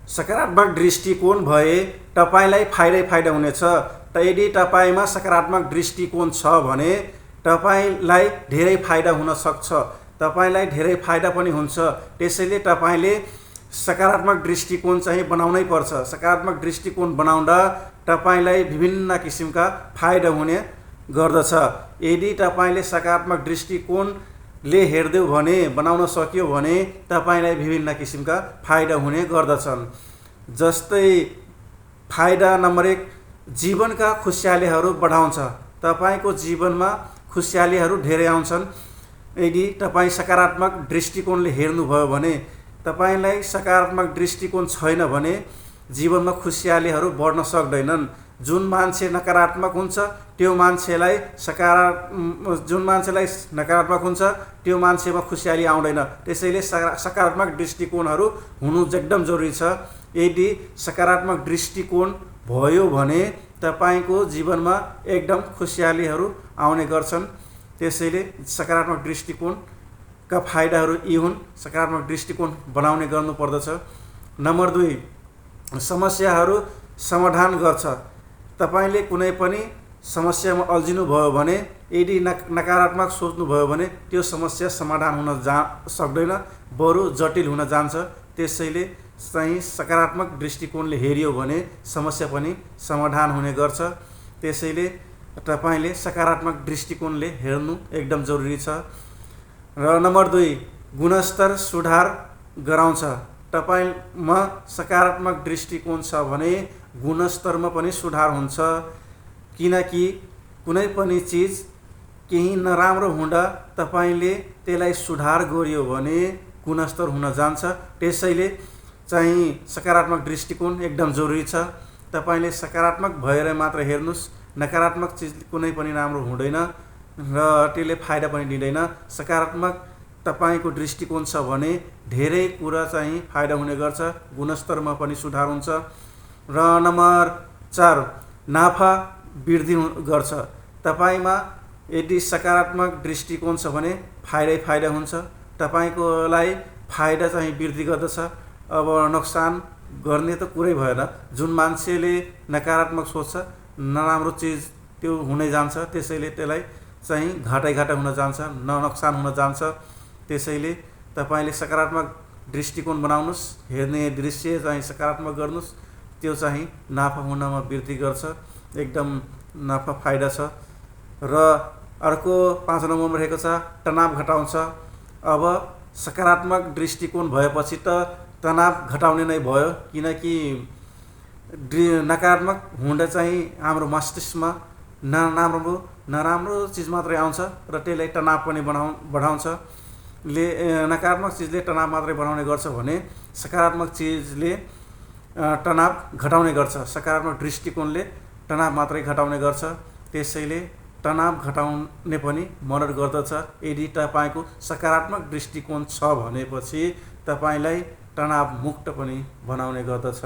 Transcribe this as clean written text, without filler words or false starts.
सकारात्मक दृष्टिकोण भए तपाईलाई फाइदा हुनेछ। यदि तपाईमा सकारात्मक दृष्टिकोण छ भने तपाईलाई धेरै फाइदा हुन सक्छ, तपाईलाई धेरै फाइदा पनि हुन्छ। त्यसैले तपाईले सकारात्मक दृष्टिकोण चाहिँ बनाउनै पर्छ। सकारात्मक दृष्टिकोण बनाउँदा तपाईलाई विभिन्न किसिमका फाइदा हुने गर्दछ। यदि तपाईले सकारात्मक दृष्टिकोणले हेर्दै भने बनाउन सक्यो भने तपाईलाई विभिन्न किसिमका फाइदा हुने गर्दछन्। जस्तै फाइदा नम्बर 1, जीवनका खुसियालीहरू बढाउँछ। तपाईको जीवनमा खुसियालीहरू धेरै आउँछन् यदि तपाईँ सकारात्मक दृष्टिकोणले हेर्नुभयो भने। तपाईलाई सकारात्मक दृष्टिकोण छैन भने जीवनमा खुसियालीहरू बढ्न सक्दैनन्। जुन मान्छे नकारात्मक हुन्छ त्यो मान्छेलाई नकारात्मक हुन्छ त्यो मान्छेमा खुसियाली आउँदैन। त्यसैले सकारात्मक दृष्टिकोणहरू हुनु एकदम जरुरी छ। यदि सकारात्मक दृष्टिकोण भयो भने तपाईको जीवनमा एकदम खुसियालीहरू आउने गर्छन्। त्यसैले सकारात्मक दृष्टिकोणका फाइदाहरू यी हुन्। सकारात्मक दृष्टिकोण बनाउने गर्नुपर्दछ। नम्बर 2, समस्याहरू समाधान गर्छ। तपाईले कुनै पनि समस्यामा अल्झिनु भयो भने यदि नकारात्मक सोच्नुभयो भने त्यो समस्या समाधान हुन सक्दैन, बरु जटिल हुन जान्छ। त्यसैले चाहिँ सकारात्मक दृष्टिकोणले हेरियो भने समस्या पनि समाधान हुने गर्छ। त्यसैले तपाईले सकारात्मक दृष्टिकोणले हेर्नु एकदम जरुरी छ। र नम्बर 2, गुणस्तर सुधार गराउँछ। तपाईमा सकारात्मक दृष्टिकोण छ भने गुणस्तरमा पनि सुधार हुन्छ। किनकि कुनै पनि चिज केही नराम्रो हुँदा तपाईले त्यसलाई सुधार गरियो भने गुणस्तर हुन जान्छ। त्यसैले चाहिँ सकारात्मक दृष्टिकोण एकदम जरुरी छ। तपाईले सकारात्मक भएर मात्र हेर्नुस्। नकारात्मक चिज कुनै पनि राम्रो हुँदैन र त्यसले फाइदा पनि दिँदैन। सकारात्मक तपाईको दृष्टिकोण छ भने धेरै कुरा चाहिँ फाइदा हुने गर्छ, गुणस्तरमा पनि सुधार हुन्छ। र नम्बर 4, नाफा वृद्धि गर्छ। तपाईमा यदि सकारात्मक दृष्टिकोण छ भने फाइदा हुन्छ। तपाईकोलाई फाइदा चाहिँ वृद्धि गर्दछ। अब नोक्सान गर्ने त कुरै भएन। जुन मान्छेले नकारात्मक सोच्छ नराम्रो चिज त्यो हुनै जान्छ। त्यसैले त्यसलाई चाहिँ घाटा हुन जान्छ, नोक्सान हुन जान्छ। त्यसैले तपाईले सकारात्मक दृष्टिकोण बनाउनुस्, हेर्ने दृश्य चाहिँ सकारात्मक गर्नुस्। त्यो चाहिँ नाफा हुनमा वृद्धि गर्छ, एकदम नाफा फाइदा छ। र अर्को 5 नम्बरमा रहेको छ तनाव घटाउँछ। अब सकारात्मक दृष्टिकोण भएपछि त तनाव घटाउने नै भयो। किनकि नकारात्मक हुँदा चाहिँ हाम्रो मस्तिष्कमा नराम्रो चिज मात्रै आउँछ र त्यसले तनाव पनि बढाउँछ। नकारात्मक चिजले तनाव मात्रै बढाउने गर्छ भने सकारात्मक चिजले तनाव घटाउने गर्छ। सकारात्मक दृष्टिकोणले तनाव मात्रै घटाउने गर्छ। त्यसैले तनाव घटाउने पनि मद्दत गर्दछ। यदि तपाईको सकारात्मक दृष्टिकोण छ भनेपछि तपाईलाई तनाव मुक्त पनि बनाउने गर्दछ।